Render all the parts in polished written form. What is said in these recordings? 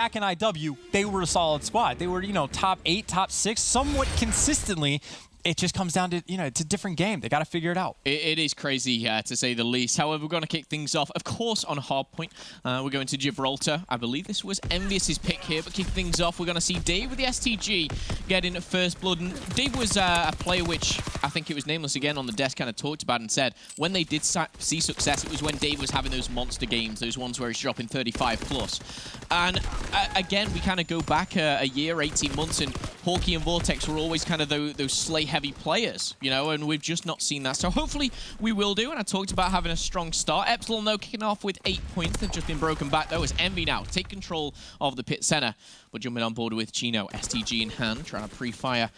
back in IW, they were a solid squad. They were, top 8, top 6, somewhat consistently. It just comes down to, it's a different game. They got to figure it out. It is crazy, to say the least. However, we're going to kick things off, of course, on Hardpoint. We're going to Gibraltar. I believe this was EnVyUs' pick here, but kick things off, we're going to see Dave with the STG getting first blood. And Dave was a player which, I think it was Nameless again on the desk, kind of talked about and said, when they did see success, it was when Dave was having those monster games, those ones where he's dropping 35+. And again, we kind of go back a year, 18 months, and Hawkey and Vortex were always kind of those slay-heavy players, and we've just not seen that. So hopefully we will do, and I talked about having a strong start. Epsilon, though, kicking off with 8 points. They've just been broken back, though, as EnVy now take control of the pit center. We're jumping on board with Chino, STG in hand, trying to pre-fire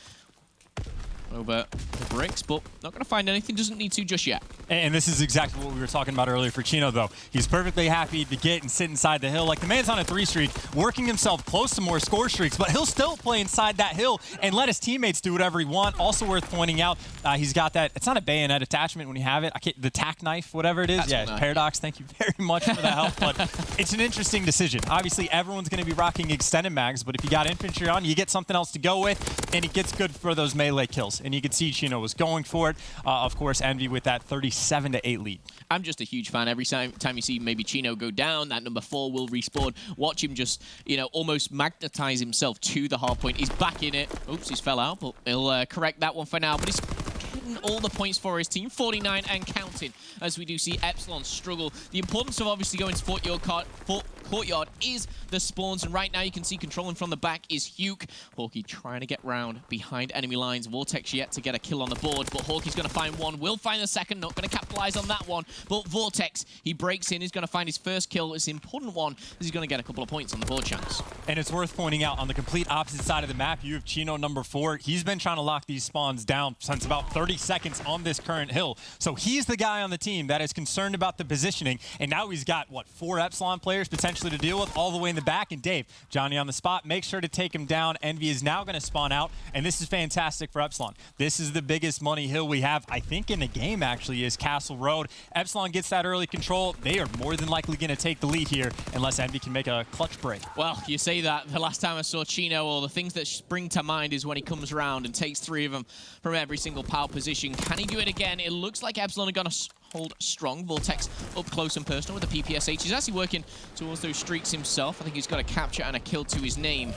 over the bricks, but not going to find anything. Doesn't need to just yet. And this is exactly what we were talking about earlier for Chino, though. He's perfectly happy to get and sit inside the hill. Like, the man's on a 3 streak, working himself close to more score streaks, but he'll still play inside that hill and let his teammates do whatever he wants. Also worth pointing out, he's got that, it's not a bayonet attachment when you have it. The tack knife, whatever it is. That's yeah, Paradox, thank you very much for the help. But it's an interesting decision. Obviously, everyone's going to be rocking extended mags, but if you got infantry on, you get something else to go with, and it gets good for those melee kills. And you can see Chino was going for it. Of course, EnVy with that 37-8 lead. I'm just a huge fan. Every time you see maybe Chino go down, that number 4 will respawn. Watch him just, almost magnetize himself to the hard point. He's back in it. Oops, he's fell out, but he'll correct that one for now. But he's getting all the points for his team, 49 and counting, as we do see Epsilon struggle. The importance of obviously going to Courtyard is the spawns, and right now you can see controlling from the back is Huke. Hawkey trying to get round behind enemy lines. Vortex yet to get a kill on the board, but Hawkey's going to find one, will find the second, not going to capitalize on that one. But Vortex, he breaks in, he's going to find his first kill. It's an important one, as he's going to get a couple of points on the board chance. And it's worth pointing out, on the complete opposite side of the map, you have Chino number 4. He's been trying to lock these spawns down since about 30 seconds on this current hill. So he's the guy on the team that is concerned about the positioning, and now he's got, 4 Epsilon players potentially to deal with all the way in the back. And Dave, Johnny on the spot, make sure to take him down. EnVy is now going to spawn out, and this is fantastic for Epsilon. This is the biggest money hill we have, I think, in the game, actually, is Castle Road. Epsilon gets that early control. They are more than likely going to take the lead here, unless EnVy can make a clutch break. Well, you say that. The last time I saw Chino, or the things that spring to mind, is when he comes around and takes 3 of them from every single power position. Can he do it again? It looks like Epsilon are going to hold strong. Vortex up close and personal with the PPSH. He's actually working towards those streaks himself. I think he's got a capture and a kill to his name.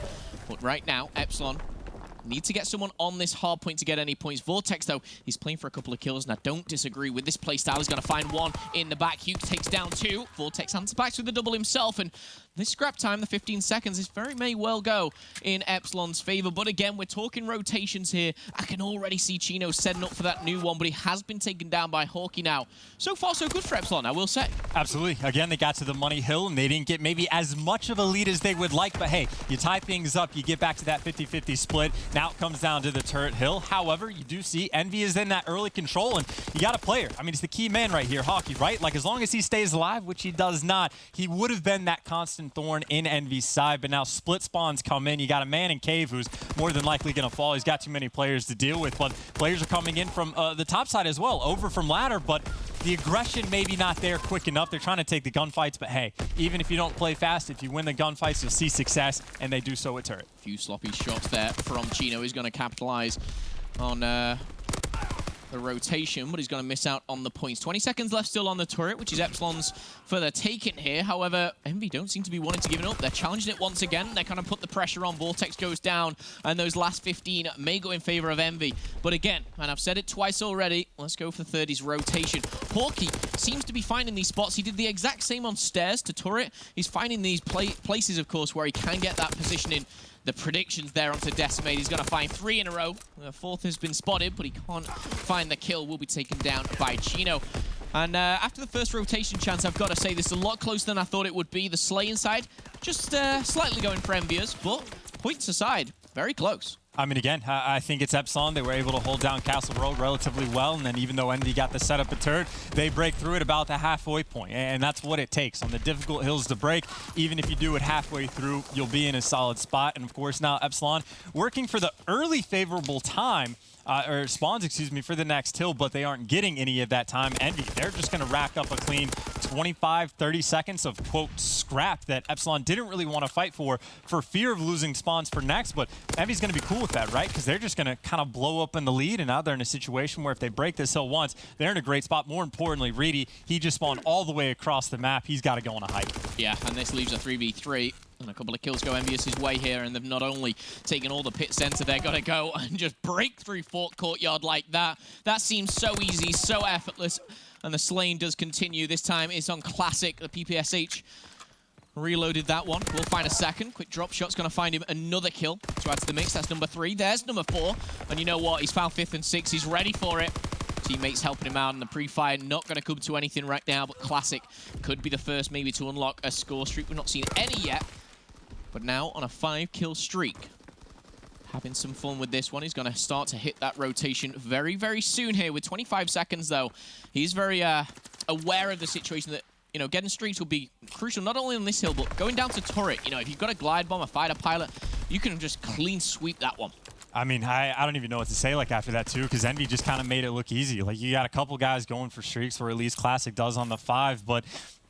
But right now, Epsilon need to get someone on this hard point to get any points. Vortex, though, he's playing for a couple of kills, and I don't disagree with this playstyle. He's going to find one in the back. Huke takes down 2. Vortex answers back with the double himself, and this scrap time, the 15 seconds, this very may well go in Epsilon's favor. But again, we're talking rotations here. I can already see Chino setting up for that new one, but he has been taken down by Hawkey now. So far, so good for Epsilon, I will say. Absolutely. Again, they got to the money hill, and they didn't get maybe as much of a lead as they would like. But hey, you tie things up, you get back to that 50-50 split. Now it comes down to the turret hill. However, you do see EnVy is in that early control, and you got a player. I mean, it's the key man right here, Hawkey, right? Like, as long as he stays alive, which he does not, he would have been that constant thorn in EnVy's side. But now split spawns come in. You got a man in cave who's more than likely going to fall. He's got too many players to deal with, but players are coming in from the top side as well, over from ladder, but the aggression maybe not there quick enough. They're trying to take the gunfights, but hey, even if you don't play fast, if you win the gunfights, you'll see success, and they do so with turret. A few sloppy shots there from Chino. He's going to capitalize on the rotation, but he's going to miss out on the points. 20 seconds left still on the turret, which is Epsilon's for the taking here. However, EnVy don't seem to be wanting to give it up. They're challenging it once again. They kind of put the pressure on. Vortex goes down, and those last 15 may go in favor of EnVy. But again, and I've said it twice already, let's go for 30's rotation. Hawkey seems to be finding these spots. He did the exact same on stairs to turret. He's finding these places, of course, where he can get that positioning. The predictions there onto Decimate. He's going to find 3 in a row. The 4th has been spotted, but he can't find the kill. Will be taken down by Chino. And after the first rotation chance, I've got to say this is a lot closer than I thought it would be. The slaying side just slightly going for EnVyUs, but points aside, very close. I mean, again, I think it's Epsilon. They were able to hold down Castle Road relatively well, and then even though Envy got the setup a turret, they break through it about the halfway point, and that's what it takes on the difficult hills to break. Even if you do it halfway through, you'll be in a solid spot. And of course, now Epsilon working for the early favorable time, or spawns, excuse me, for the next hill, but they aren't getting any of that time. Envy, they're just going to rack up a clean 25, 30 seconds of, quote, scrap that Epsilon didn't really want to fight for fear of losing spawns for next, but Envy's going to be cool with that, right? Because they're just going to kind of blow up in the lead, and now they're in a situation where if they break this hill once, they're in a great spot. More importantly, Reedy, he just spawned all the way across the map. He's got to go on a hike. Yeah, and this leaves a 3v3. And a couple of kills go EnVyUs' way here, and they've not only taken all the pit center, they're going to go and just break through Fort Courtyard like that. That seems so easy, so effortless, and the slaying does continue. This time it's on Classic. The PPSH reloaded that one. We'll find a second. Quick drop shot's going to find him another kill to add to the mix. That's number 3. There's number 4. And you know what? He's found 5th and 6th. He's ready for it. Teammates helping him out in the pre-fire. Not going to come to anything right now, but Classic could be the first maybe to unlock a score streak. We've not seen any yet. But now on a 5-kill streak. Having some fun with this one. He's going to start to hit that rotation very, very soon here. With 25 seconds, though, he's very aware of the situation that, you know, getting streaks will be crucial, not only on this hill, but going down to turret. You know, if you've got a glide bomb, a fighter pilot, you can just clean sweep that one. I mean, I don't even know what to say like after that too, because Envy just kind of made it look easy. Like you got a couple guys going for streaks, or at least Classic does on the 5, but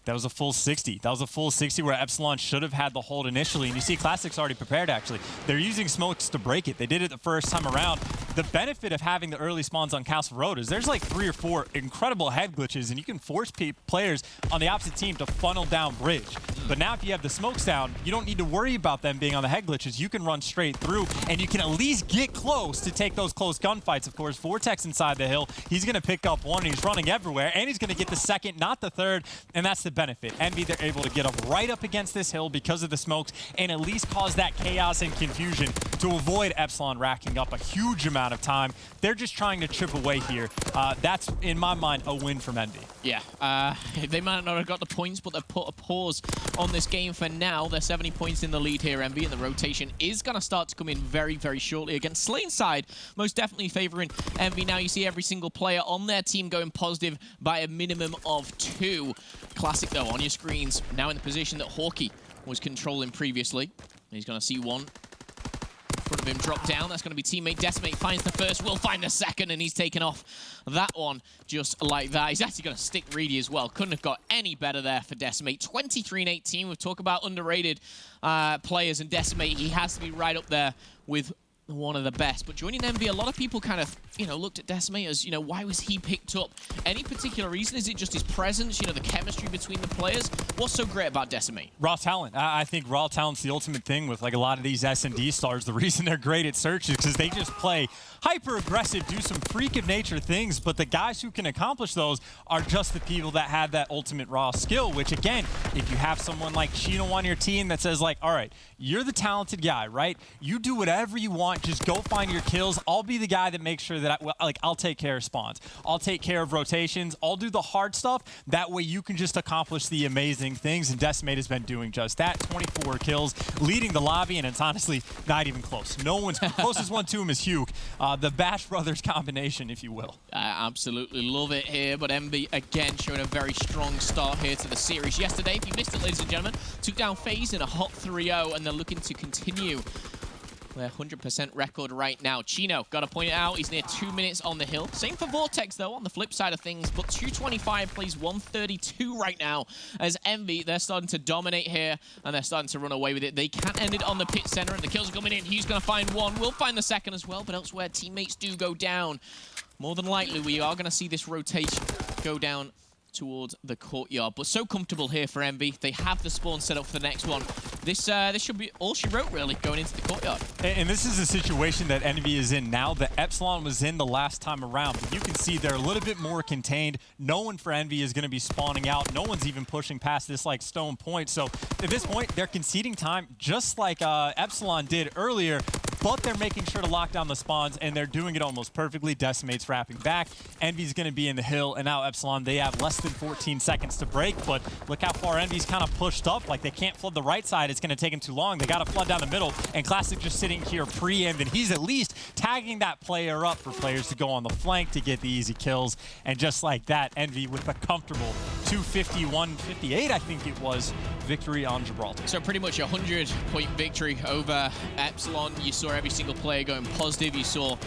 that was a full 60. That was a full 60 where Epsilon should have had the hold initially. And you see Classic's already prepared, actually. They're using smokes to break it. They did it the first time around. The benefit of having the early spawns on Castle Road is there's like 3 or 4 incredible head glitches, and you can force players on the opposite team to funnel down bridge. But now if you have the smokes down, you don't need to worry about them being on the head glitches. You can run straight through, and you can at least get close to take those close gunfights. Of course, Vortex inside the hill. He's going to pick up one, and he's running everywhere, and he's going to get the second, not the third, and that's the benefit. Envy, they're able to get up right up against this hill because of the smokes and at least cause that chaos and confusion to avoid Epsilon racking up a huge amount of time. They're just trying to chip away here. That's, in my mind, a win from Envy. Yeah, they might not have got the points, but they've put a pause on this game for now. They're 70 points in the lead here, Envy, and the rotation is going to start to come in very, very shortly. Against Slain side, most definitely favoring Envy. Now you see every single player on their team going positive by a minimum of 2. Classic, though, on your screens, now in the position that Hawkey was controlling previously. He's going to see one in front of him drop down. That's going to be teammate Decimate. Finds the first, will find the second, and he's taken off that one just like that. He's actually going to stick Reedy as well. Couldn't have got any better there for Decimate. 23 and 18. We've talked about underrated players, and Decimate, he has to be right up there with one of the best. But joining Envy, a lot of people kind of, you know, looked at Decimate as, you know, why was he picked up? Any particular reason? Is it just his presence, you know, the chemistry between the players? What's so great about Decimate? Raw talent. I think raw talent's the ultimate thing with like a lot of these S&D stars. The reason they're great at search is because they just play hyper aggressive, do some freak of nature things, but the guys who can accomplish those are just the people that have that ultimate raw skill, which again, if you have someone like Chino on your team that says like, all right, you're the talented guy, right? You do whatever you want, just go find your kills. I'll be the guy that makes sure that I'll take care of spawns. I'll take care of rotations. I'll do the hard stuff. That way you can just accomplish the amazing things, and Decimate has been doing just that. 24 kills, leading the lobby, and it's honestly not even close. No one's closest one to him is Hugh. The Bash Brothers combination, if you will. I absolutely love it here, but Envy again showing a very strong start here to the series. Yesterday, if you missed it, ladies and gentlemen, took down FaZe in a hot 3-0, and they're looking to continue their 100% record right now. Chino, got to point it out, he's near 2 minutes on the hill. Same for Vortex, though, on the flip side of things, but 225 plays 132 right now as Envy, they're starting to dominate here, and they're starting to run away with it. They can't end it on the pit center, and the kills are coming in. He's going to find one, will find the second as well, but elsewhere, teammates do go down. More than likely, we are going to see this rotation go down towards the courtyard, but so comfortable here for Envy. They have the spawn set up for the next one. This should be all she wrote, really, going into the courtyard. And this is a situation that Envy is in now that Epsilon was in the last time around. But you can see they're a little bit more contained. No one for Envy is going to be spawning out. No one's even pushing past this like stone point. So at this point, they're conceding time just like Epsilon did earlier. but they're making sure to lock down the spawns, and they're doing it almost perfectly. Decimate's wrapping back. EnVy's going to be in the hill, and now Epsilon, they have less than 14 seconds to break, but look how far EnVy's kind of pushed up. Like, they can't flood the right side. It's going to take them too long. They got to flood down the middle, and Classic just sitting here pre-aimed, and he's at least tagging that player up for players to go on the flank to get the easy kills. And just like that, EnVy with a comfortable 251-58, I think it was, victory on Gibraltar. So pretty much a 100-point victory over Epsilon. You saw every single player going positive. You saw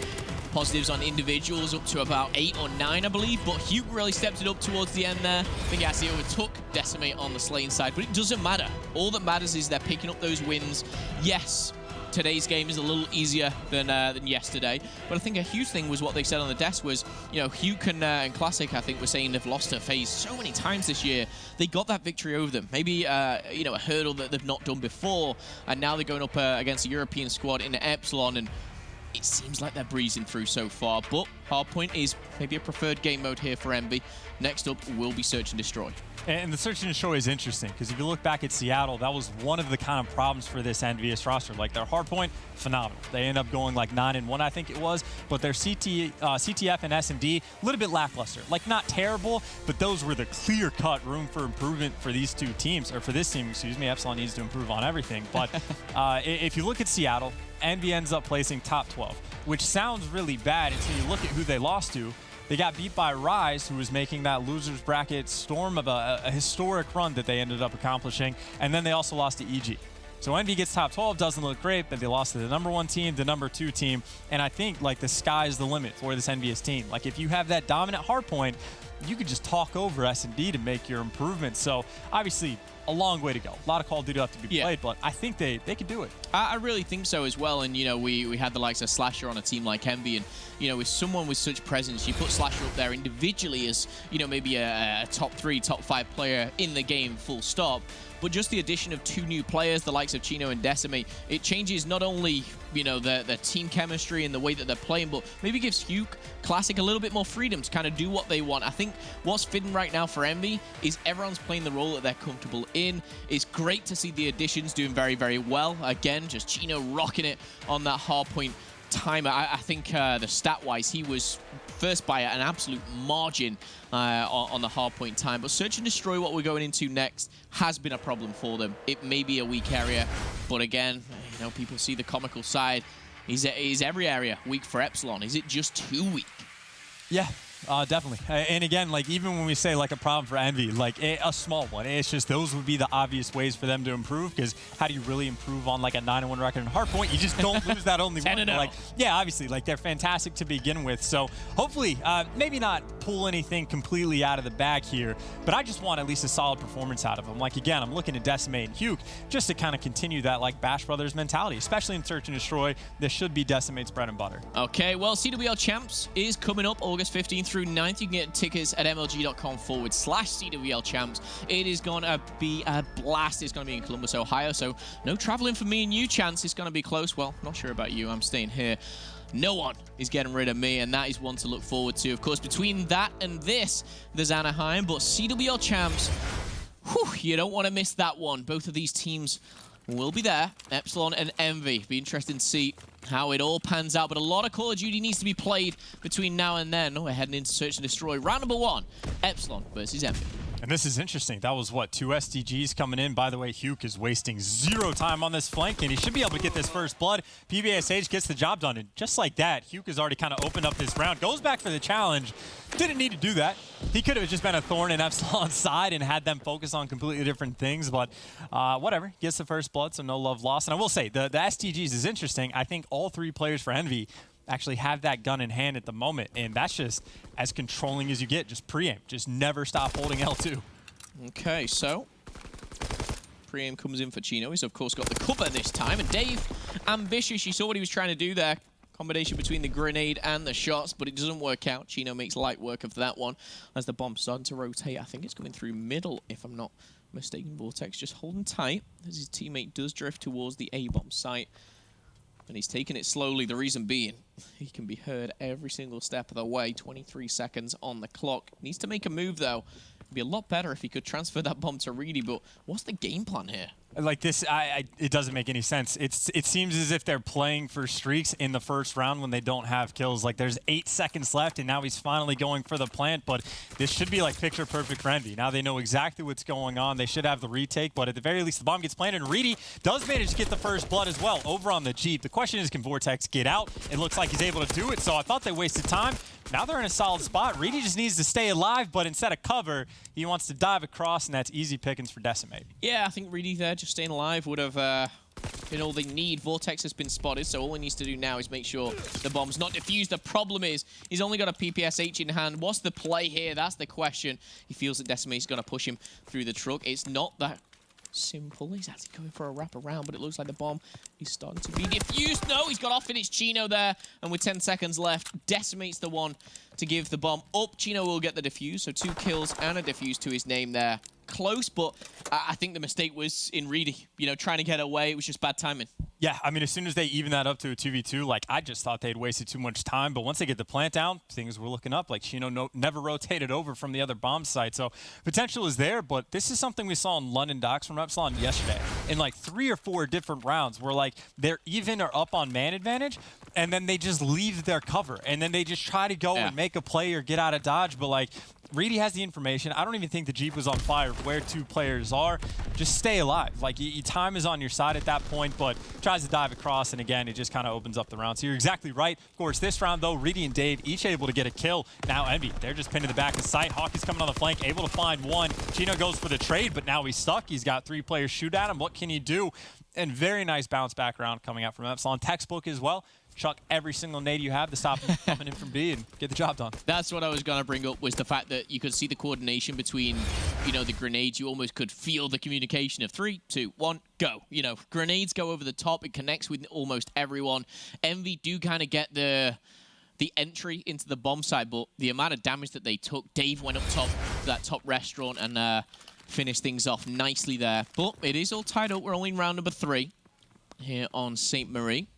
positives on individuals up to about 8 or 9, I believe, but Hugh really stepped it up towards the end there. I think he overtook Decimate on the Slain side, but it doesn't matter. All that matters is they're picking up those wins. Yes, today's game is a little easier than yesterday, but I think a huge thing was what they said on the desk was, you know, Hugh and Classic, I think, were saying they've lost to FaZe so many times this year. They got that victory over them. Maybe, you know, a hurdle that they've not done before, and now they're going up against a European squad in Epsilon, and it seems like they're breezing through so far, but Hardpoint is maybe a preferred game mode here for EnVy. Next up will be Search and Destroy. And the Search and Destroy is interesting, because if you look back at Seattle, that was one of the kind of problems for this EnVyUs roster. Like, their Hardpoint, phenomenal. They end up going like 9-1, I think it was, but their CTF and S&D, a little bit lackluster. Like, not terrible, but those were the clear-cut room for improvement for these two teams, or for this team, excuse me. Epsilon needs to improve on everything. But if you look at Seattle, EnVy ends up placing top 12, which sounds really bad until you look at who they lost to. They got beat by Rise, who was making that losers bracket storm of a historic run that they ended up accomplishing, and then they also lost to EG. So EnVy gets top 12, doesn't look great, but they lost to the #1 team, the #2 team, and I think like the sky's the limit for this EnVyUs team. Like, if you have that dominant hardpoint, you could just talk over S&D to make your improvements. So obviously, a long way to go. A lot of Call of Duty left to be played, but I think they could do it. I really think so as well. And, you know, we had the likes of Slasher on a team like EnVy, and, you know, with someone with such presence, you put Slasher up there individually as, you know, maybe a top 3, top 5 player in the game, full stop. But just the addition of 2 new players, the likes of Chino and Decimate, it changes not only, you know, their team chemistry and the way that they're playing, but maybe gives Hugh Classic a little bit more freedom to kind of do what they want. I think what's fitting right now for EnVy is everyone's playing the role that they're comfortable in. It's great to see the additions doing very, very well. Again, just Chino rocking it on that hardpoint timer. I think the stat-wise, he was first by an absolute margin on the hardpoint time. But Search and Destroy, what we're going into next, has been a problem for them. It may be a weak area, but again, you know, people see the comical side. Is every area weak for Epsilon? Is it just too weak? Yeah. Definitely. And again, like, even when we say like a problem for EnVy, like a small one, it's just those would be the obvious ways for them to improve, because how do you really improve on like a 9-1 record in Hardpoint? You just don't lose that only one. Like, yeah, obviously, like, they're fantastic to begin with. So hopefully, maybe not pull anything completely out of the bag here, but I just want at least a solid performance out of them. Like, again, I'm looking to Decimate and Hugh just to kind of continue that like Bash Brothers mentality, especially in Search and Destroy. This should be Decimate's bread and butter. Okay, well, CWL Champs is coming up August 15th through 9th. You can get tickets at mlg.com/CWL Champs. It is going to be a blast. It's going to be in Columbus, Ohio, so no traveling for me and you, Chance. It's going to be close. Well, not sure about you. I'm staying here. No one is getting rid of me, and that is one to look forward to. Of course, between that and this, there's Anaheim, but CWL Champs, whew, you don't want to miss that one. Both of these teams will be there, Epsilon and EnVy. Be interesting to see how it all pans out, but a lot of Call of Duty needs to be played between now and then. Oh, we're heading into Search and Destroy. Round number 1, Epsilon versus EnVy. And this is interesting. That was, what, 2 SDGs coming in. By the way, Hugh is wasting 0 time on this flank, and he should be able to get this first blood. PBSH gets the job done, and just like that, Hugh has already kind of opened up this round. Goes back for the challenge. Didn't need to do that. He could have just been a thorn in Epsilon's side and had them focus on completely different things, but whatever. Gets the first blood, so no love lost. And I will say, the STGs is interesting. I think all 3 players for EnVy actually have that gun in hand at the moment, and that's just as controlling as you get. Just pre-aim. Just never stop holding L2. Okay, so pre-aim comes in for Chino. He's, of course, got the cover this time, and Dave, ambitious. You saw what he was trying to do there. Combination between the grenade and the shots, but it doesn't work out. Chino makes light work of that one as the bomb's starting to rotate. I think it's coming through middle, if I'm not mistaken. Vortex just holding tight as his teammate does drift towards the A-bomb site. And he's taking it slowly, the reason being he can be heard every single step of the way. 23 seconds on the clock. Needs to make a move, though. It'd be a lot better if he could transfer that bomb to Reedy, but what's the game plan here? Like this, it doesn't make any sense. It seems as if they're playing for streaks in the first round when they don't have kills. Like there's 8 seconds left, and now he's finally going for the plant. But this should be like picture perfect for Envy. Now they know exactly what's going on. They should have the retake, but at the very least, the bomb gets planted. And Reedy does manage to get the first blood as well over on the Jeep. The question is, can Vortex get out? It looks like he's able to do it. So I thought they wasted time. Now they're in a solid spot. Reedy just needs to stay alive, but instead of cover, he wants to dive across, and that's easy pickings for Decimate. Yeah, I think Reedy there, just staying alive, would have been all they need. Vortex has been spotted, so all he needs to do now is make sure the bomb's not defused. The problem is, he's only got a PPSH in hand. What's the play here? That's the question. He feels that Decimate's going to push him through the truck. It's not that simple. He's actually going for a wrap around, but it looks like the bomb is starting to be defused. No, he's got off, and it's Chino there. And with 10 seconds left, Decimate's the one to give the bomb up. Chino will get the defuse, so 2 kills and a defuse to his name there. Close, but I think the mistake was in Reedy. You know, trying to get away. It was just bad timing. Yeah, I mean, as soon as they even that up to a 2v2, like, I just thought they'd wasted too much time. But once they get the plant down, things were looking up. Like, Chino never rotated over from the other bomb site. So potential is there, but this is something we saw in London Docks from Epsilon yesterday. In, like, 3 or 4 different rounds where, like, they're even or up on man advantage, and then they just leave their cover. And then they just try to go and make a play or get out of dodge. But, like, Reedy has the information. I don't even think the Jeep was on fire where 2 players are. Just stay alive. Like, your time is on your side at that point, but tries to dive across, and again, it just kind of opens up the round. So you're exactly right. Of course, this round, though, Reedy and Dave each able to get a kill. Now Envy, they're just pinned to the back of sight. Hawk is coming on the flank, able to find one. Chino goes for the trade, but now he's stuck. He's got 3 players shoot at him. What can you do? And very nice bounce back round coming out from Epsilon. Textbook as well. Chuck every single nade you have to stop him coming in from B and get the job done. That's what I was going to bring up, was the fact that you could see the coordination between, you know, the grenades. You almost could feel the communication of 3, 2, 1, go. You know, grenades go over the top. It connects with almost everyone. Envy do kind of get the entry into the bomb site, but the amount of damage that they took, Dave went up top, that top restaurant, and finished things off nicely there. But it is all tied up. We're only in round number 3 here on St. Marie.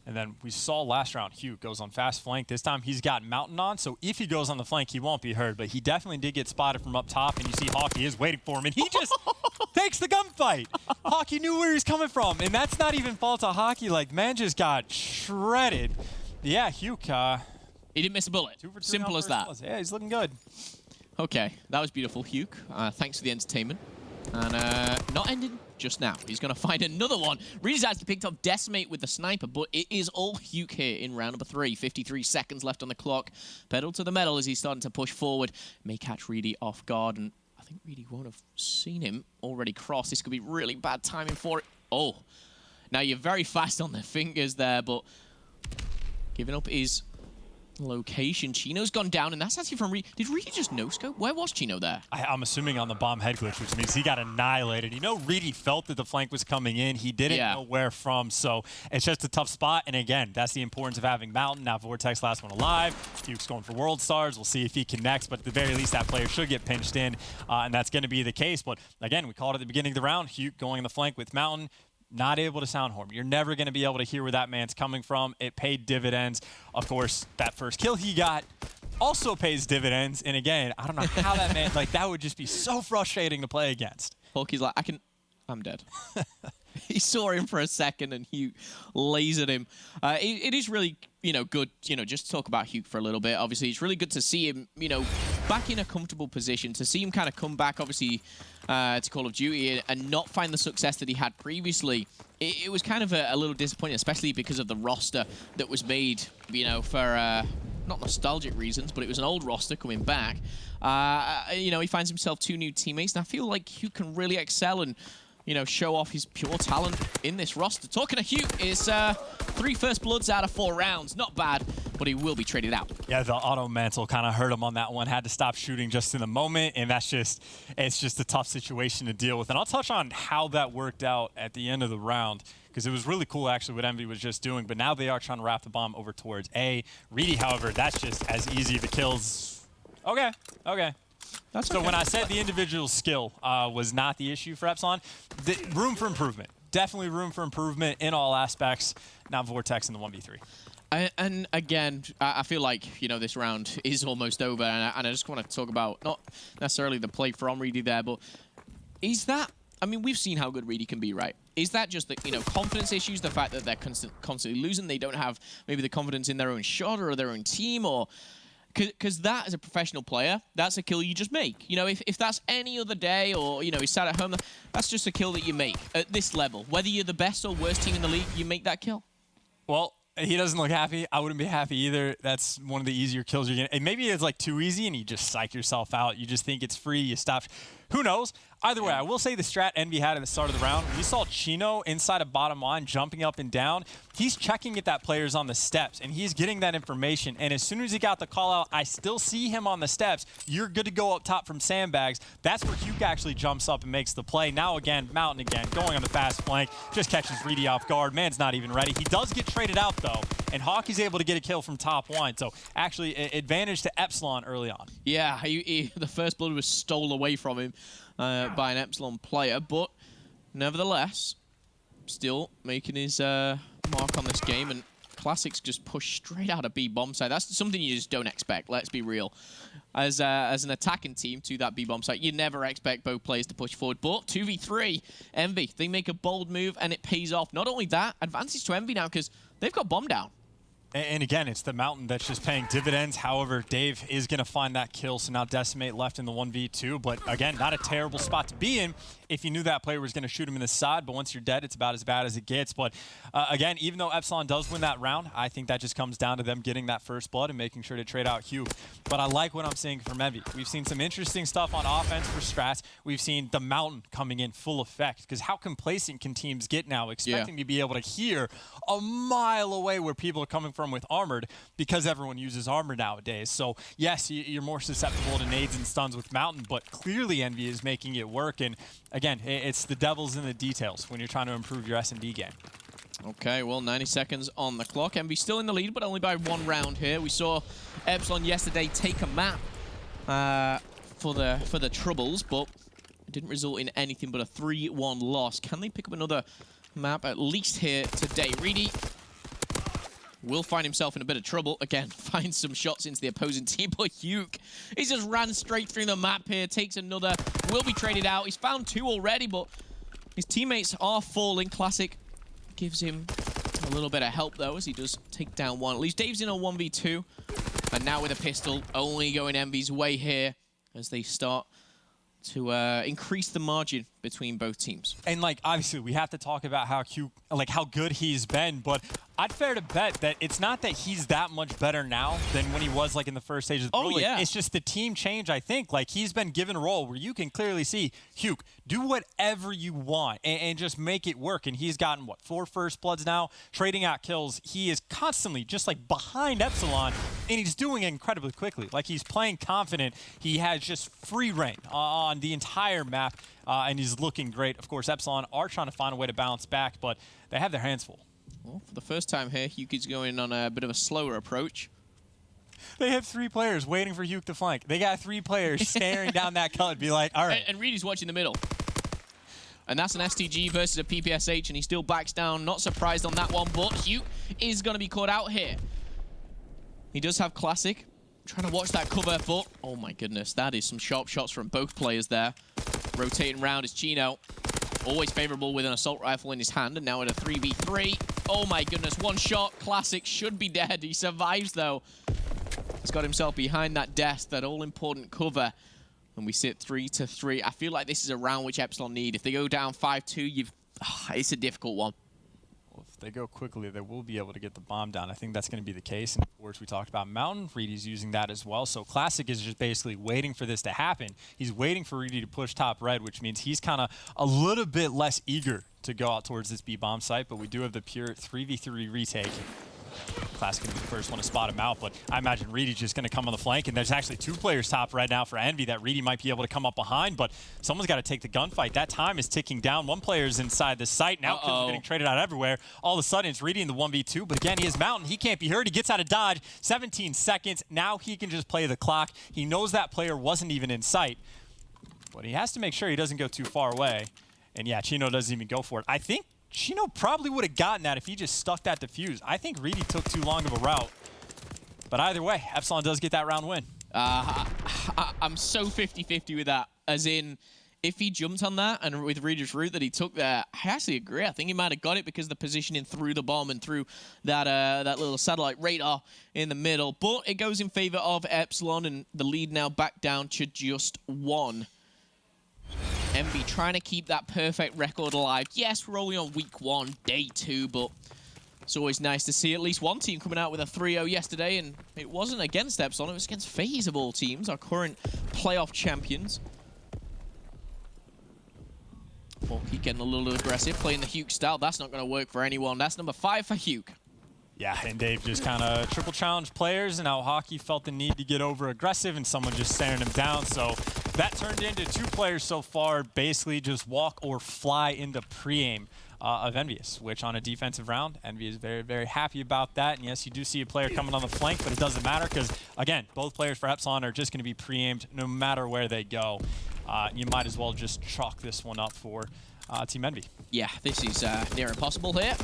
And then we saw last round, Hugh goes on fast flank. This time he's got Mountain on, so if he goes on the flank, he won't be heard. But he definitely did get spotted from up top, and you see Hawkey is waiting for him, and he just takes the gunfight. Hawkey knew where he was coming from, and that's not even fault of Hawkey. Like, man just got shredded. Yeah, Hugh. He didn't miss a bullet. 2 for 3 Simple as that. Yeah, he's looking good. Okay, that was beautiful, Hugh. Thanks for the entertainment. And not ending just now. He's going to find another one. Reedy's actually picked up Decimate with the sniper, but it is all Hugh here in round number 3. 53 seconds left on the clock. Pedal to the metal as he's starting to push forward. May catch Reedy off guard, and I think Reedy won't have seen him already cross. This could be really bad timing for it. Oh, now you're very fast on the fingers there, but giving up his location. Chino's gone down, and that's actually from Reedy. Did Reedy just no-scope? Where was Chino there? I'm assuming on the bomb head glitch, which means he got annihilated. You know, Reedy felt that the flank was coming in. He didn't know where from, so it's just a tough spot. And again, that's the importance of having Mountain. Now Vortex, last one alive. Duke's going for World Stars. We'll see if he connects, but at the very least, that player should get pinched in, and that's going to be the case. But again, we called it at the beginning of the round. Hugh going on the flank with Mountain. Not able to sound horn. You're never going to be able to hear where that man's coming from. It paid dividends. Of course, that first kill he got also pays dividends. And again, I don't know how that man, like, that would just be so frustrating to play against. Hulky's like, I'm dead. He saw him for a second and Hugh lasered him. It is really, you know, good, you know, just to talk about Hugh for a little bit. Obviously, it's really good to see him, you know, back in a comfortable position, to see him kind of come back, obviously, to Call of Duty and not find the success that he had previously. It was kind of a little disappointing, especially because of the roster that was made, you know, for not nostalgic reasons, but it was an old roster coming back. You know, he finds himself 2 new teammates, and I feel like Hugh can really excel and, you know, show off his pure talent in this roster. Talking to Hugh, is 3 first bloods out of 4 rounds. Not bad, but he will be traded out. Yeah, the auto mantle kind of hurt him on that one. Had to stop shooting just in the moment, and that's just, it's just a tough situation to deal with. And I'll touch on how that worked out at the end of the round, because it was really cool actually what Envy was just doing, but now they are trying to wrap the bomb over towards A. Reedy, however, that's just as easy. The kills. Okay. That's so when I said the individual skill was not the issue for Epsilon, room for improvement. Definitely room for improvement in all aspects. Now Vortex in the 1v3. And again, I feel like, you know, this round is almost over, and I just want to talk about not necessarily the play from Reedy there, but is that I mean, we've seen how good Reedy can be, right? Is that just the, confidence issues, the fact that they're constantly losing, they don't have maybe the confidence in their own shot or their own team, or... Because that, as a professional player, that's a kill you just make. If that's any other day or, he's sat at home, that's just a kill that you make at this level. Whether you're the best or worst team in the league, you make that kill. Well, he doesn't look happy. I wouldn't be happy either. That's one of the easier kills you're getting. And maybe it's like too easy and you just psych yourself out. You just think it's free. You stop. Who knows? Either way, I will say the strat Envy had at the start of the round, we saw Chino inside of bottom line jumping up and down. He's checking if that player's on the steps, and he's getting that information. And as soon as he got the call out, I still see him on the steps. You're good to go up top from sandbags. That's where Huke actually jumps up and makes the play. Now again, Mountain again, going on the fast flank, just catches Reedy off guard. Man's not even ready. He does get traded out, though, and Hawk is able to get a kill from top line. So actually, advantage to Epsilon early on. Yeah, the first blood was stolen away from him by an Epsilon player, but nevertheless, still making his mark on this game, and Classics just push straight out of B bomb site. That's something you just don't expect, let's be real. As an attacking team to that B bomb site, you never expect both players to push forward, but 2v3, Envy, they make a bold move and it pays off. Not only that, advantage to Envy now because they've got bomb down. And again, it's the Mountain that's just paying dividends. However, Dave is going to find that kill, so now Decimate left in the 1v2. But again, not a terrible spot to be in if you knew that player was going to shoot him in the side. But once you're dead, it's about as bad as it gets. But again, even though Epsilon does win that round, I think that just comes down to them getting that first blood and making sure to trade out Hugh. But I like what I'm seeing from Envy. We've seen some interesting stuff on offense for strats. We've seen the Mountain coming in full effect. Because how complacent can teams get now, expecting to be able to hear a mile away where people are coming from with Armored, because everyone uses Armor nowadays. So yes, you're more susceptible to nades and stuns with Mountain, but clearly Envy is making it work. And again, it's the devil's in the details when you're trying to improve your S&D game. Okay, well, 90 seconds on the clock. Envy still in the lead, but only by one round here. We saw Epsilon yesterday take a map for the Troubles, but it didn't result in anything but a 3-1 loss. Can they pick up another map at least here today? Reedy will find himself in a bit of trouble. Again, finds some shots into the opposing team, but Huke, he's just ran straight through the map here, takes another, will be traded out. He's found two already, but his teammates are falling. Classic gives him a little bit of help, though, as he does take down one. At least Dave's in a 1v2, and now with a pistol, only going Envy's way here as they start to increase the margin between both teams. And like, obviously, we have to talk about how good he's been, but I'd fair to bet that it's not that he's that much better now than when he was like in the first stage of the Pro League. It's just the team change, I think. Like, he's been given a role where you can clearly see, Huke, do whatever you want and just make it work. And he's gotten, what, 4 first bloods now, trading out kills. He is constantly just like behind Epsilon, and he's doing it incredibly quickly. Like, he's playing confident. He has just free reign on the entire map, and he's looking great. Of course, Epsilon are trying to find a way to bounce back, but they have their hands full. Well, for the first time here, Huke is going on a bit of a slower approach. They have 3 players waiting for Huke to flank. They got 3 players staring down that cut, be like, all right. And Reedy's watching the middle. And that's an STG versus a PPSH, and he still backs down. Not surprised on that one, but Huke is going to be caught out here. He does have Classic. Trying to watch that cover, but oh my goodness, that is some sharp shots from both players there. Rotating round is Chino. Always favorable with an assault rifle in his hand, and now at a 3v3. Oh my goodness, one shot. Classic should be dead. He survives, though. He's got himself behind that desk, that all-important cover. And we sit 3-3. I feel like this is a round which Epsilon need. If they go down 5-2, it's a difficult one. Well, if they go quickly, they will be able to get the bomb down. I think that's going to be the case. And of course, we talked about Mountain. Reedy's using that as well. So Classic is just basically waiting for this to happen. He's waiting for Reedy to push top red, which means he's kind of a little bit less eager to go out towards this B bomb site. But we do have the pure 3v3 retake. Classic can be the first one to spot him out, but I imagine Reedy's just going to come on the flank, and there's actually 2 players top red now for Envy that Reedy might be able to come up behind, but someone's got to take the gunfight. That time is ticking down. 1 player's inside the site. Now kills are getting traded out everywhere. All of a sudden, it's Reedy in the 1v2, but again, he has Mountain. He can't be hurt. He gets out of dodge. 17 seconds. Now he can just play the clock. He knows that player wasn't even in sight, but he has to make sure he doesn't go too far away. And yeah, Chino doesn't even go for it. I think Chino probably would have gotten that if he just stuck that defuse. I think Reedy took too long of a route. But either way, Epsilon does get that round win. I'm so 50-50 with that. As in, if he jumped on that and with Regis route that he took there, I actually agree. I think he might have got it because of the positioning through the bomb and through that that little satellite radar in the middle. But it goes in favor of Epsilon, and the lead now back down to just 1. EnVy trying to keep that perfect record alive. Yes, we're only on week 1, day 2, but it's always nice to see at least one team coming out with a 3-0 yesterday, and it wasn't against Epsilon, it was against FaZe of all teams, our current playoff champions. Keep getting a little aggressive, playing the Huke style. That's not going to work for anyone. That's number 5 for Huke. Yeah, and Dave just kind of triple challenged players, and now Hockey felt the need to get over aggressive, and someone just staring him down. So that turned into 2 players so far, basically just walk or fly into pre-aim of EnVyUs, which on a defensive round, EnVy is very, very happy about that. And yes, you do see a player coming on the flank, but it doesn't matter because, again, both players for Epsilon are just going to be pre-aimed no matter where they go. You might as well just chalk this one up for Team EnVy. Yeah, this is near impossible here.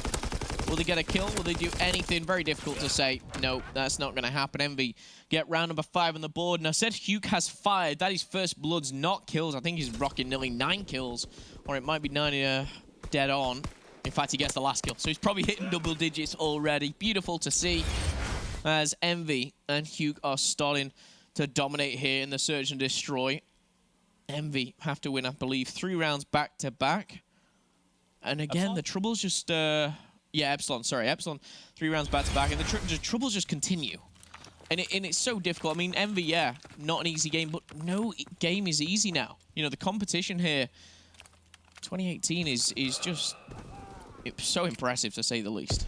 Will they get a kill? Will they do anything? Very difficult to say. No, that's not going to happen. EnVy get round number 5 on the board. And I said Huke has fired. That is first bloods, not kills. I think he's rocking nearly 9 kills. Or it might be 9 dead on. In fact, he gets the last kill. So he's probably hitting double digits already. Beautiful to see as EnVy and Huke are starting to dominate here in the Search and Destroy. EnVy have to win, I believe, 3 rounds back-to-back. And again, Epsilon? The troubles just... yeah, Epsilon, sorry. Epsilon, 3 rounds back-to-back, and the troubles just continue. And it's so difficult. I mean, EnVy, yeah, not an easy game, but no game is easy now. You know, the competition here, 2018 is just so impressive, to say the least.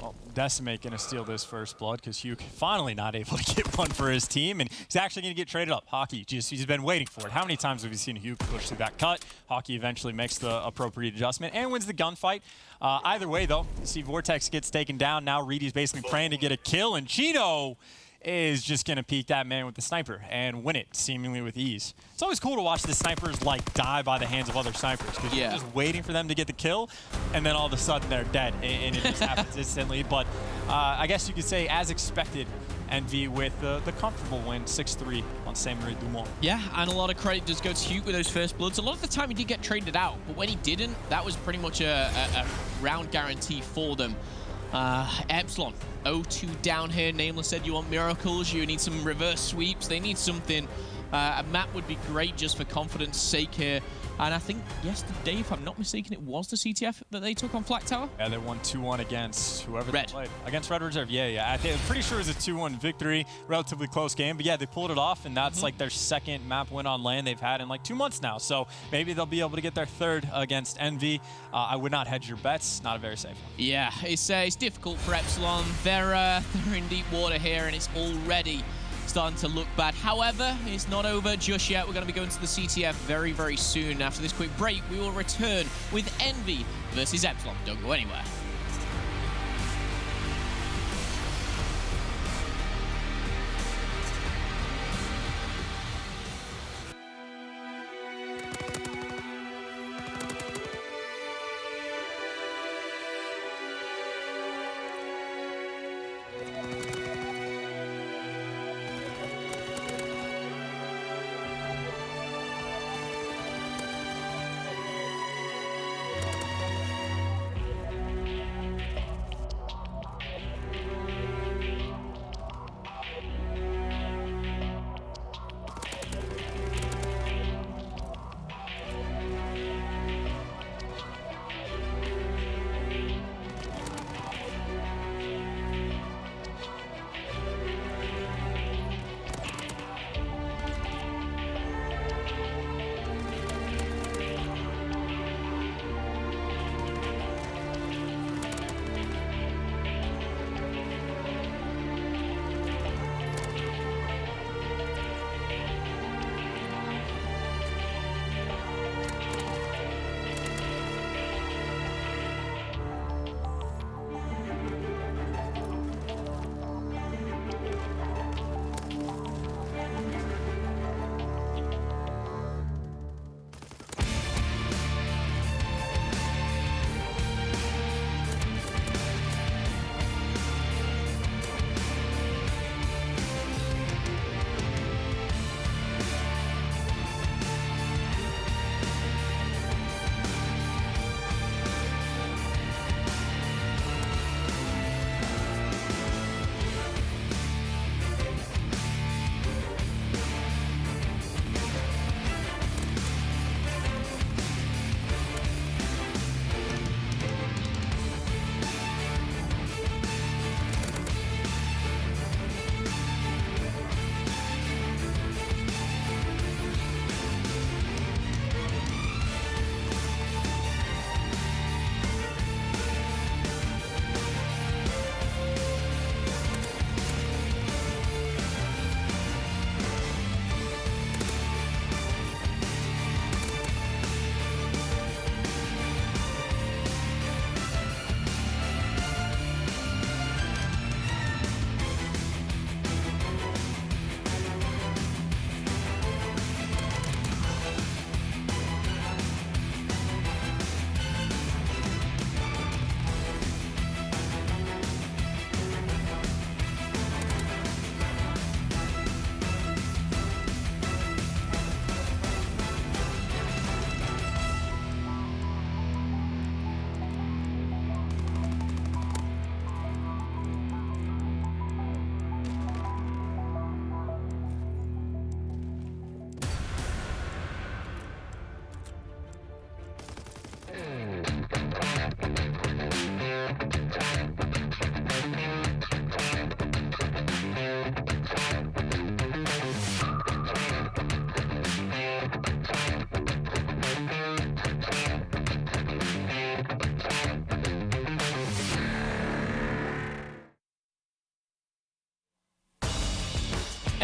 Well, Decimate going to steal this first blood because Huke finally not able to get one for his team, and he's actually going to get traded up. Hockey, he's been waiting for it. How many times have we seen Huke push through that cut? Hockey eventually makes the appropriate adjustment and wins the gunfight. Either way, though, you see Vortex gets taken down. Now Reedy's basically praying to get a kill, and Chino is just going to peek that man with the sniper and win it, seemingly with ease. It's always cool to watch the snipers, like, die by the hands of other snipers, because you're just waiting for them to get the kill, and then all of a sudden they're dead, and it just happens instantly. But I guess you could say, as expected, EnVy with the comfortable win, 6-3 on Saint-Marie Dumont. Yeah, and a lot of credit does go to Huke with those first bloods. A lot of the time he did get traded out, but when he didn't, that was pretty much a round guarantee for them. Epsilon, 0-2 down here. Nameless said you want miracles, you need some reverse sweeps, they need something. A map would be great just for confidence sake here. And I think yesterday, if I'm not mistaken, it was the CTF that they took on Flak Tower? Yeah, they won 2-1 against whoever Red. they played. Against Red Reserve, yeah. I'm pretty sure it was a 2-1 victory. Relatively close game. But yeah, they pulled it off, and that's like their second map win on LAN they've had in like 2 months now. So maybe they'll be able to get their 3rd against EnVy. I would not hedge your bets. Not a very safe one. Yeah, it's difficult for Epsilon. They're in deep water here, and it's already starting to look bad. However, it's not over just yet. We're going to be going to the CTF very, very soon. After this quick break, we will return with EnVy versus Epsilon. Don't go anywhere.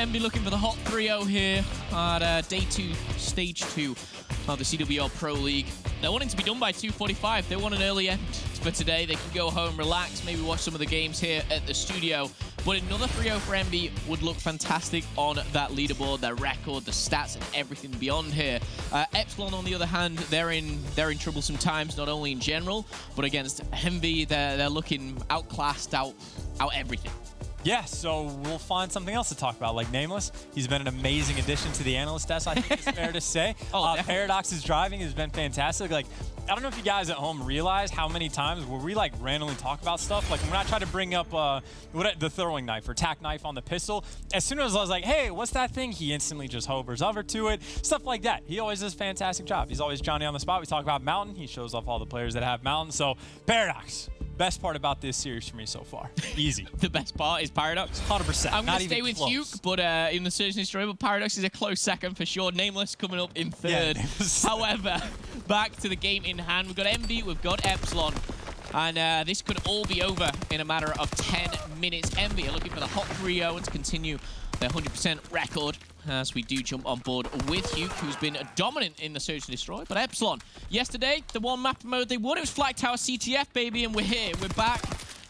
EnVy looking for the hot 3-0 here at day 2, stage 2 of the CWL Pro League. They're wanting to be done by 2:45. They want an early end for today. They can go home, relax, maybe watch some of the games here at the studio. But another 3-0 for EnVy would look fantastic on that leaderboard, their record, the stats, and everything beyond here. Epsilon, on the other hand, they're in troublesome times, not only in general, but against EnVy, they're looking outclassed, out everything. Yeah, so we'll find something else to talk about, like Nameless. He's been an amazing addition to the analyst desk, I think it's fair to say. Paradox's driving has been fantastic. Like, I don't know if you guys at home realize how many times where we like randomly talk about stuff. Like when I try to bring up the throwing knife or tack knife on the pistol, as soon as I was like, hey, what's that thing? He instantly just hovers over to it. Stuff like that. He always does a fantastic job. He's always Johnny on the spot. We talk about Mountain. He shows off all the players that have Mountain. So Paradox. Best part about this series for me so far. Easy. The best part is Paradox. 100%. I'm going to stay with Huke, but in the Search and Destroy, but Paradox is a close second for sure. Nameless coming up in third. Yeah, however, back to the game in hand. We've got EnVy, we've got Epsilon. And this could all be over in a matter of 10 minutes. EnVy are looking for the hot 3-0 and to continue their 100% record as we do jump on board with Huke, who's been dominant in the Search and Destroy. But Epsilon, yesterday, the one map mode they won, it was Flag Tower CTF, baby, and we're here, we're back.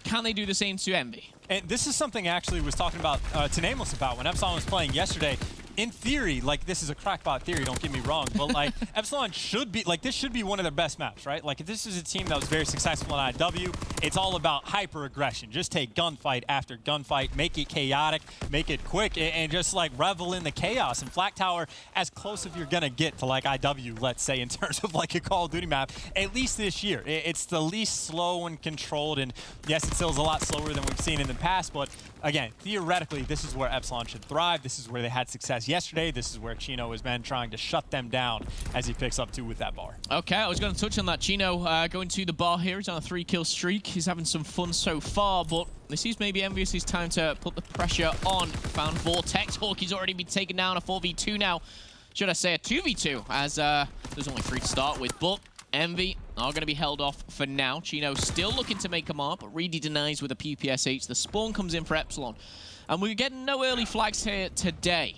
Can they do the same to EnVy? And this is something I actually was talking about to Nameless about when Epsilon was playing yesterday. In theory, like, this is a crackpot theory, don't get me wrong, but like Epsilon should be, like, this should be one of their best maps, right? Like, if this is a team that was very successful in IW, it's all about hyper aggression. Just take gunfight after gunfight, make it chaotic, make it quick, and just like revel in the chaos. And Flag Tower, as close as you're gonna get to like IW, let's say, in terms of like a Call of Duty map, at least this year. It's the least slow and controlled, and yes, it still is a lot slower than we've seen in the past, but again, theoretically, this is where Epsilon should thrive. This is where they had success yesterday. This is where Chino has been trying to shut them down as he picks up 2 with that bar. Okay, I was going to touch on that. Chino going to the bar here. He's on a 3-kill streak. He's having some fun so far, but this is maybe EnVyUs' time to put the pressure on. Found Vortex. Hawkey's already been taken down. A 4v2 now. Should I say a 2v2, as there's only 3 to start with, but EnVy are going to be held off for now. Chino still looking to make a mark, but Reedy denies with a PPSH. The spawn comes in for Epsilon. And we're getting no early flags here today.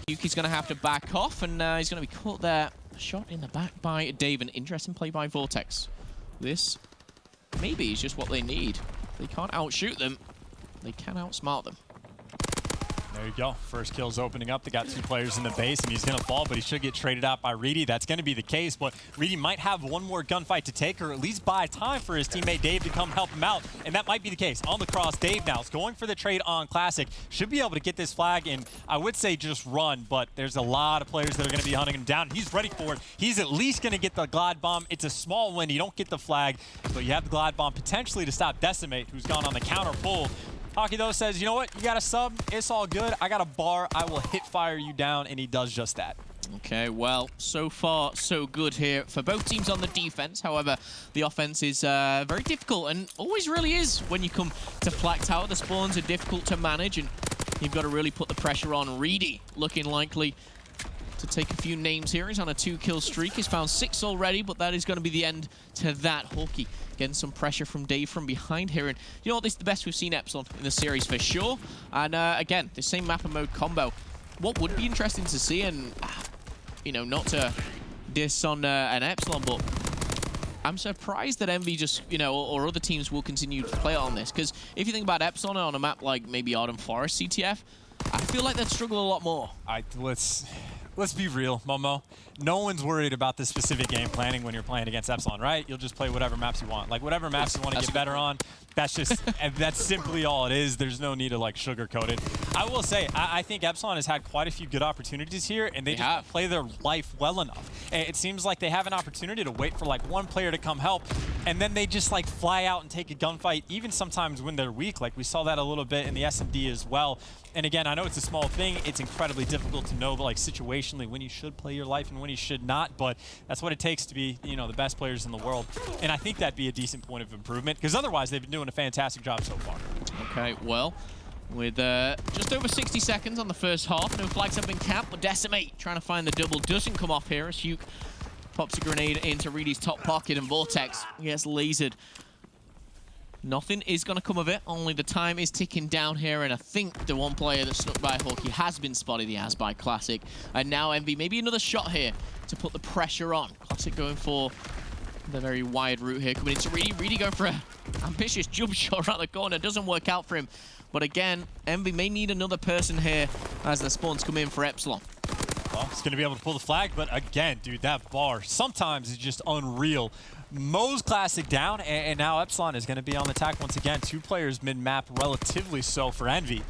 Yuki's going to have to back off, and he's going to be caught there. Shot in the back by Dave. An interesting play by Vortex. This maybe is just what they need. They can't outshoot them. They can outsmart them. There you go. First kill's opening up. They got 2 players in the base, and he's going to fall, but he should get traded out by Reedy. That's going to be the case, but Reedy might have one more gunfight to take, or at least buy time for his teammate Dave to come help him out, and that might be the case. On the cross, Dave now is going for the trade on Classic. Should be able to get this flag, and I would say just run, but there's a lot of players that are going to be hunting him down. He's ready for it. He's at least going to get the Glide Bomb. It's a small win. You don't get the flag, but you have the Glide Bomb potentially to stop Decimate, who's gone on the counter pull. Hockey, though, says, you know what? You got a sub. It's all good. I got a bar. I will hit fire you down, and he does just that. Okay, well, so far, so good here for both teams on the defense. However, the offense is very difficult, and always really is when you come to Flag Tower. The spawns are difficult to manage, and you've got to really put the pressure on. Reedy looking likely to take a few names here. He's on a 2-kill streak. He's found 6 already, but that is going to be the end to that. Hawkey getting some pressure from Dave from behind here. And you know what? This is the best we've seen Epsilon in the series for sure. And again, the same map and mode combo. What would be interesting to see, and you know, not to diss on an Epsilon, but I'm surprised that EnVy just, you know, or other teams will continue to play on this. Because if you think about Epsilon on a map like maybe Arden Forest CTF, I feel like they'd struggle a lot more. Let's be real, Momo. No one's worried about the specific game planning when you're playing against Epsilon, right? You'll just play whatever maps you want. Like, whatever maps you want to get better on, that's just, that's simply all it is. There's no need to, like, sugarcoat it. I will say, I think Epsilon has had quite a few good opportunities here, and they just play their life well enough. It seems like they have an opportunity to wait for, like, one player to come help, and then they just, like, fly out and take a gunfight, even sometimes when they're weak. Like, we saw that a little bit in the S&D as well. And again, I know it's a small thing. It's incredibly difficult to know, like, situationally when you should play your life and when you should not. But that's what it takes to be, you know, the best players in the world. And I think that'd be a decent point of improvement, because otherwise they've been doing a fantastic job so far. Okay, well, with just over 60 seconds on the first half, no flags have been capped, but Decimate trying to find the double doesn't come off here as Huke pops a grenade into Reedy's top pocket, and Vortex gets lasered. Nothing is going to come of it, only the time is ticking down here, and I think the one player that snuck by Hawkey has been spotted, he has by Classic. And now EnVy, maybe another shot here to put the pressure on. Classic going for the very wide route here, coming into Reedy. Reedy going for an ambitious jump shot around the corner, doesn't work out for him. But again, EnVy may need another person here as the spawns come in for Epsilon. Well, he's going to be able to pull the flag, but again, dude, that bar sometimes is just unreal. Mo's Classic down, and now Epsilon is going to be on the attack once again. 2 players mid-map, relatively so for EnVy.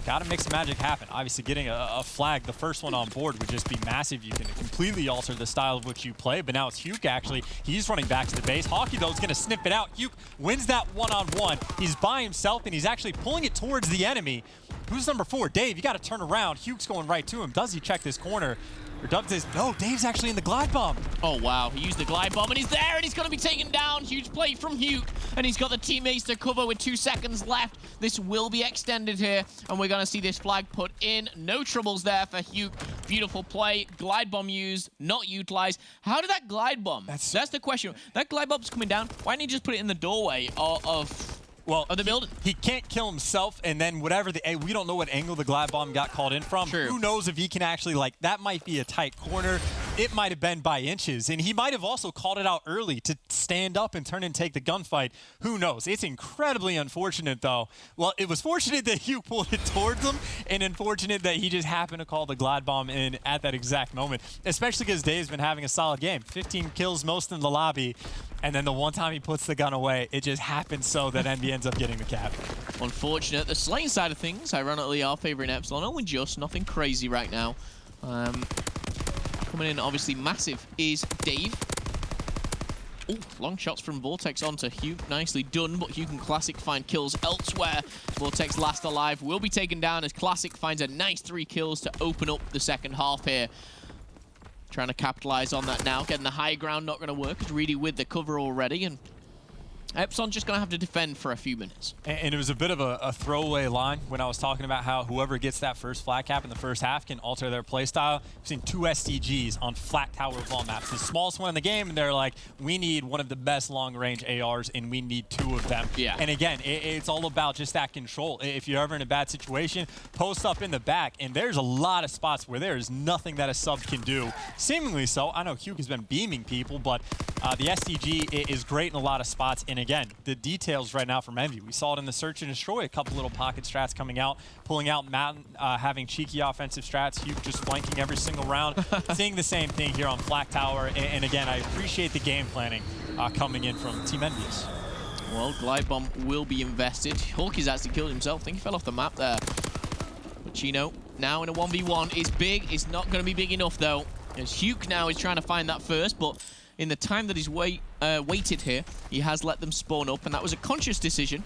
Got to make some magic happen. Obviously, getting a flag, the first one on board, would just be massive. You can completely alter the style of which you play, but now it's Huke, actually. He's running back to the base. Hawkey, though, is going to sniff it out. Huke wins that one-on-one. He's by himself, and he's actually pulling it towards the enemy. Who's number 4? Dave, you got to turn around. Huke's going right to him. Does he check this corner? Or does no, Dave's actually in the glide bomb. Oh, wow. He used the glide bomb, and he's there, and he's going to be taken down. Huge play from Huke, and he's got the teammates to cover with 2 seconds left. This will be extended here, and we're going to see this flag put in. No troubles there for Huke. Beautiful play. Glide bomb used, not utilized. How did that glide bomb? That's the question. That glide bomb's coming down. Why didn't he just put it in the doorway of the building? He can't kill himself, and then whatever we don't know what angle the glide bomb got called in from. True. Who knows if he can actually, like, that might be a tight corner. It might have been by inches, and he might have also called it out early to stand up and turn and take the gunfight. Who knows? It's incredibly unfortunate, though. Well, it was fortunate that Hugh pulled it towards him, and unfortunate that he just happened to call the glide bomb in at that exact moment, especially because Dave's been having a solid game. 15 kills, most in the lobby. And then the one time he puts the gun away, it just happens so that EnVy ends up getting the cap. Unfortunate. The slaying side of things, ironically, our favorite Epsilon. Only just, nothing crazy right now. Coming in, obviously, massive is Dave. Oh, long shots from Vortex onto Hugh. Nicely done, but Hugh and Classic find kills elsewhere. Vortex last alive will be taken down as Classic finds a nice 3 kills to open up the second half here. Trying to capitalize on that now. Getting the high ground, not going to work. It's Reedy with the cover already, and Epsilon just going to have to defend for a few minutes. And it was a bit of a throwaway line when I was talking about how whoever gets that first flat cap in the first half can alter their play style. We've seen 2 STGs on flat tower wall maps. The smallest one in the game, and they're like, we need one of the best long-range ARs, and we need 2 of them. Yeah. And again, it's all about just that control. If you're ever in a bad situation, post up in the back, and there's a lot of spots where there is nothing that a sub can do. Seemingly so. I know Hugh has been beaming people, but the STG is great in a lot of spots. And again, the details right now from EnVy. We saw it in the search and destroy, a couple little pocket strats coming out, pulling out Mountain, having cheeky offensive strats, Hugh just flanking every single round. Seeing the same thing here on Flak Tower. And again, I appreciate the game planning coming in from Team EnVyUs. Well, glide bomb will be invested. Hawkey's actually killed himself. I think he fell off the map there. But Chino now in a 1v1 is big. It's not going to be big enough though, as Hugh now is trying to find that first, but in the time that he's waited here, he has let them spawn up, and that was a conscious decision.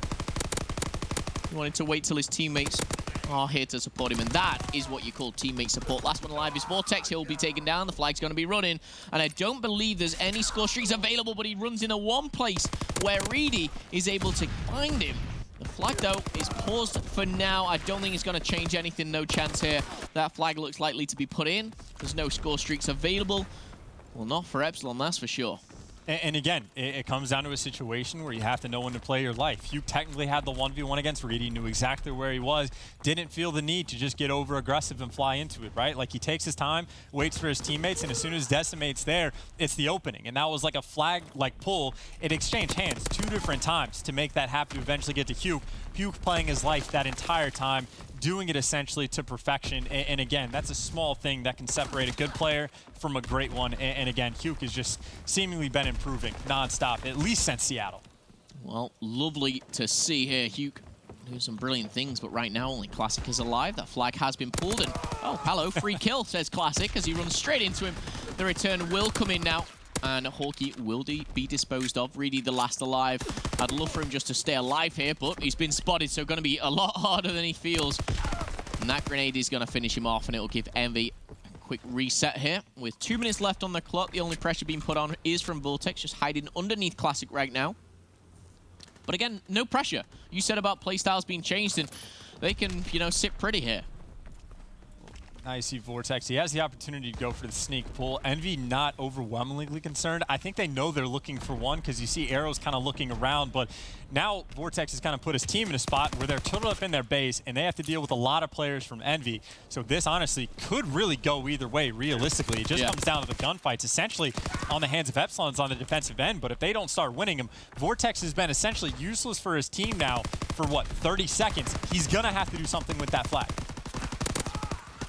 He wanted to wait till his teammates are here to support him, and that is what you call teammate support. Last one alive is Vortex. He'll be taken down. The flag's going to be running, and I don't believe there's any score streaks available, but he runs in a one place where Reedy is able to find him. The flag, though, is paused for now. I don't think it's going to change anything. No chance here. That flag looks likely to be put in. There's no score streaks available. Well, not for Epsilon, that's for sure. And again, it comes down to a situation where you have to know when to play your life. You technically had the 1v1 against Reedy, knew exactly where he was, didn't feel the need to just get over aggressive and fly into it, right? Like, he takes his time, waits for his teammates, and as soon as Decimate's there, it's the opening. And that was like a flag, like, pull. It exchanged hands 2 different times to make that happen to eventually get to Hugh. Hugh playing his life that entire time, doing it essentially to perfection. And again, that's a small thing that can separate a good player from a great one. And again, Hugh has just seemingly been improving nonstop, at least since Seattle. Well, lovely to see here. Hugh doing some brilliant things, but right now only Classic is alive. That flag has been pulled, and oh, hello, free kill, says Classic, as he runs straight into him. The return will come in now, and Hawkey will be disposed of. Reedy the last alive. I'd love for him just to stay alive here, but he's been spotted, so going to be a lot harder than he feels. And that grenade is going to finish him off, and it will give EnVy a quick reset here. With 2 minutes left on the clock, the only pressure being put on is from Vortex, just hiding underneath Classic right now. But again, no pressure. You said about playstyles being changed, and they can, you know, sit pretty here. Now you see Vortex. He has the opportunity to go for the sneak pull. Envy not overwhelmingly concerned. I think they know they're looking for one because you see Arrows kind of looking around, but now Vortex has kind of put his team in a spot where they're totaled up in their base and they have to deal with a lot of players from Envy. So this honestly could really go either way realistically. It just comes down to the gunfights. Essentially on the hands of Epsilon's on the defensive end, but if they don't start winning them, Vortex has been essentially useless for his team now for what, 30 seconds. He's gonna have to do something with that flag.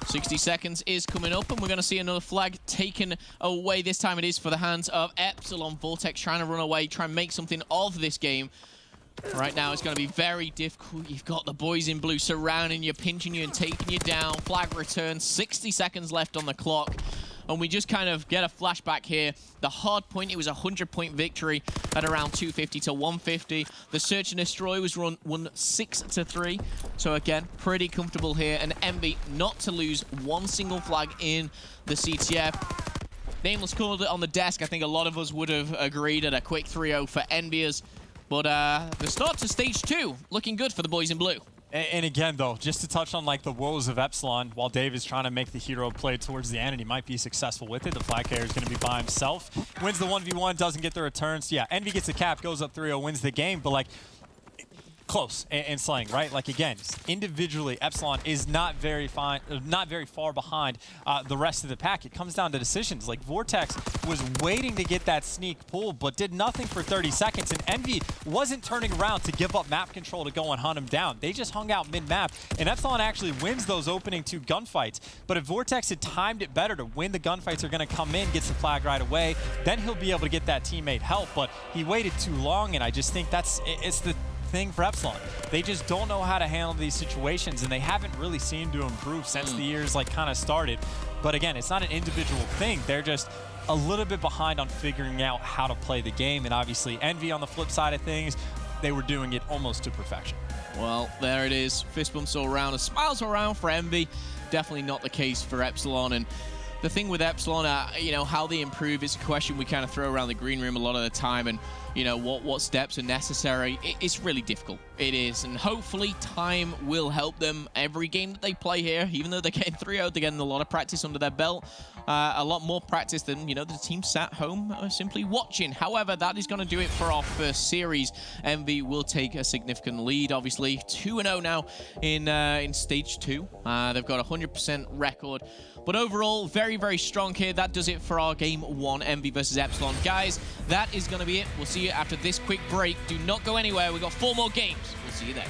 60 seconds is coming up, and we're going to see another flag taken away. This time it is for the hands of Epsilon. Vortex trying to run away, try and make something of this game. Right now, it's going to be very difficult. You've got the boys in blue surrounding you, pinching you and taking you down. Flag return, 60 seconds left on the clock. And we just kind of get a flashback here. The hard point, it was a 100-point victory at around 250 to 150. The Search and Destroy was won 6-3. So again, pretty comfortable here. And Envy not to lose one single flag in the CTF. Nameless called it on the desk. I think a lot of us would have agreed at a quick 3-0 for EnVyUs. But the start to stage 2, looking good for the boys in blue. And again, though, just to touch on like the woes of Epsilon, while Dave is trying to make the hero play towards the end, and he might be successful with it, the flag carrier is going to be by himself. Wins the 1v1, doesn't get the returns. Yeah, Envy gets the cap, goes up 3-0, wins the game, but like, close in slaying, right? Like again, individually, Epsilon is not very far behind the rest of the pack. It comes down to decisions. Like Vortex was waiting to get that sneak pull, but did nothing for 30 seconds. And Envy wasn't turning around to give up map control to go and hunt him down. They just hung out mid-map, and Epsilon actually wins those opening 2 gunfights. But if Vortex had timed it better to win the gunfights are going to come in, gets the flag right away, then he'll be able to get that teammate help. But he waited too long, and I just think it's the thing for Epsilon. They just don't know how to handle these situations, and they haven't really seemed to improve since the years like kind of started. But again, it's not an individual thing. They're just a little bit behind on figuring out how to play the game. And obviously Envy on the flip side of things, they were doing it almost to perfection. Well, there it is. Fist bumps all around, smiles all around for Envy. Definitely not the case for Epsilon. And the thing with Epsilon, you know, how they improve is a question we kind of throw around the green room a lot of the time. And you know, what steps are necessary. It's really difficult. It is. And hopefully time will help them every game that they play here. Even though they're getting 3-0, they're getting a lot of practice under their belt. A lot more practice than, you know, the team sat home simply watching. However, that is going to do it for our first series. Envy will take a significant lead, obviously. 2-0 now in stage 2. They've got a 100% record. But overall, very, very strong here. That does it for our game 1, Envy versus Epsilon. Guys, that is going to be it. We'll see you after this quick break. Do not go anywhere. We've got 4 more games. We'll see you there.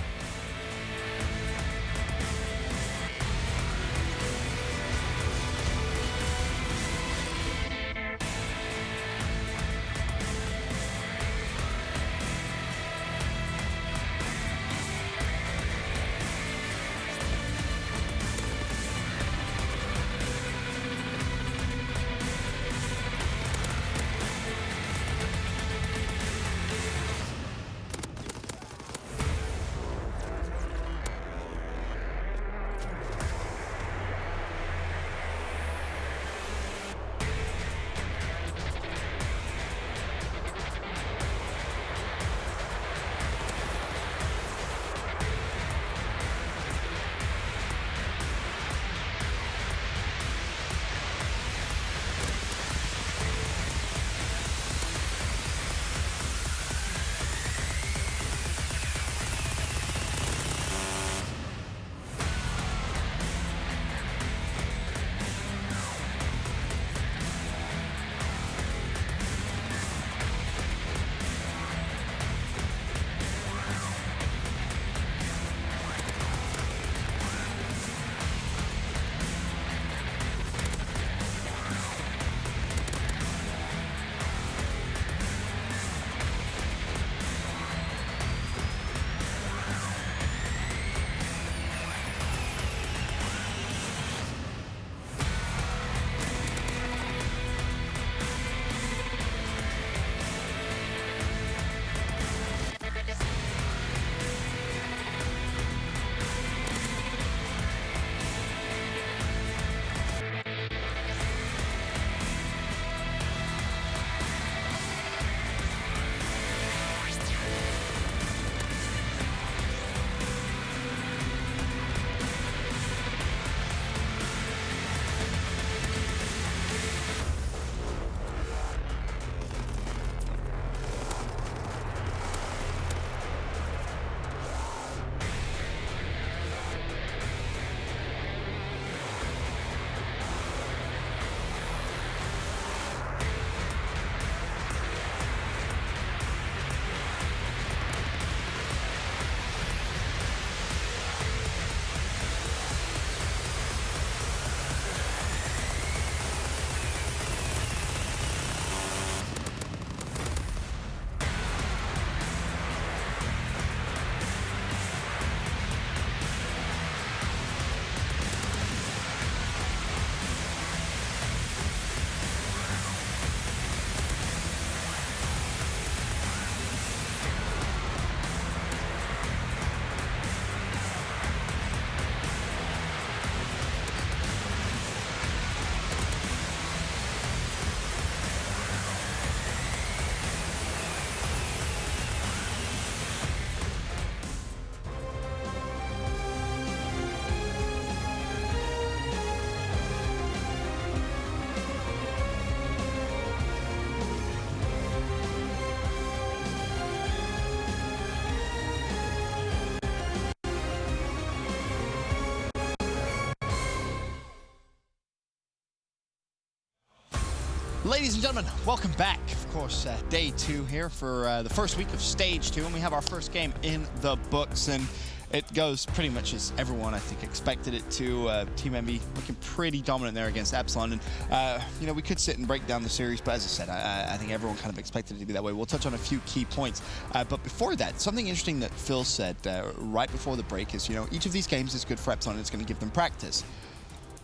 Ladies and gentlemen, welcome back. Of course, day 2 here for the first week of stage 2, and we have our first game in the books, and it goes pretty much as everyone, I think, expected it to. Team EnVy looking pretty dominant there against Epsilon, and you know, we could sit and break down the series, but as I said, I think everyone kind of expected it to be that way. We'll touch on a few key points, but before that, something interesting that Phil said right before the break is, you know, each of these games is good for Epsilon, and it's going to give them practice.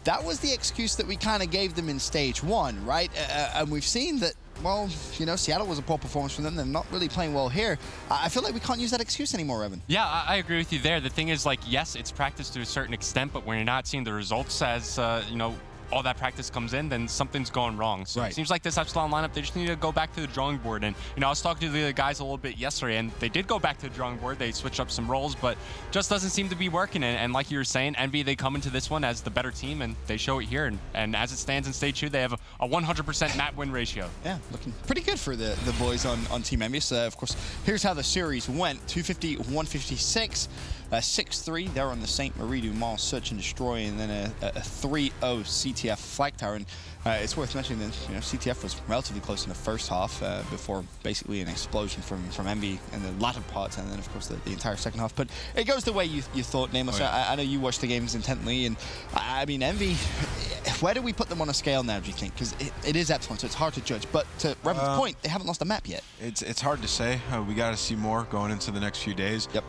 That was the excuse that we kind of gave them in stage 1, right? And we've seen that, well, you know, Seattle was a poor performance from them. They're not really playing well here. I feel like we can't use that excuse anymore, Evan. Yeah, I agree with you there. The thing is, like, yes, it's practice to a certain extent, but when you're not seeing the results as, you know, all that practice comes in, then something's going wrong. So It seems like this Epsilon lineup, they just need to go back to the drawing board. And, you know, I was talking to the guys a little bit yesterday, and they did go back to the drawing board. They switched up some roles, but just doesn't seem to be working. And like you were saying, EnVy, they come into this one as the better team, and they show it here. And as it stands in stage 2, they have a 100% map win ratio. Yeah, looking pretty good for the boys on Team EnVy. Of course, here's how the series went. 250, 156. 6-3 there on the St. Marie du Mans Search and Destroy, and then a 3-0 CTF Flag Tower. And it's worth mentioning that, you know, CTF was relatively close in the first half before basically an explosion from EnVy in the latter parts, and then of course the entire second half. But it goes the way you thought, Nameless. Oh, yeah. I know you watched the games intently, and I mean, EnVy, where do we put them on a scale now, do you think? Because it is Epsilon, so it's hard to judge. But to Revan's point, they haven't lost a map yet. It's hard to say. We got to see more going into the next few days. Yep.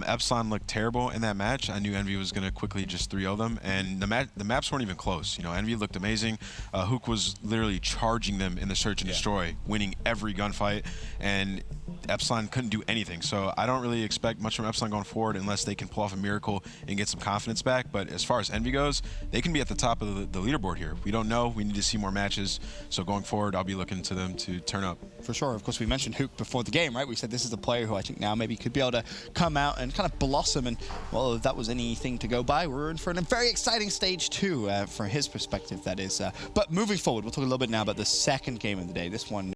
Epsilon looked terrible in that match. I knew EnVy was going to quickly just 3-0 them, and the maps weren't even close. You know, EnVy looked amazing. Hook was literally charging them in the Search and Destroy, winning every gunfight, and Epsilon couldn't do anything. So I don't really expect much from Epsilon going forward unless they can pull off a miracle and get some confidence back. But as far as EnVy goes, they can be at the top of the leaderboard here. We don't know. We need to see more matches. So going forward, I'll be looking to them to turn up. For sure. Of course, we mentioned Hook before the game, right? We said this is a player who I think now maybe could be able to come out and kind of blossom. And, well, if that was anything to go by, we're in for a very exciting stage 2 from his perspective, that is. But moving forward, we'll talk a little bit now about the second game of the day. This one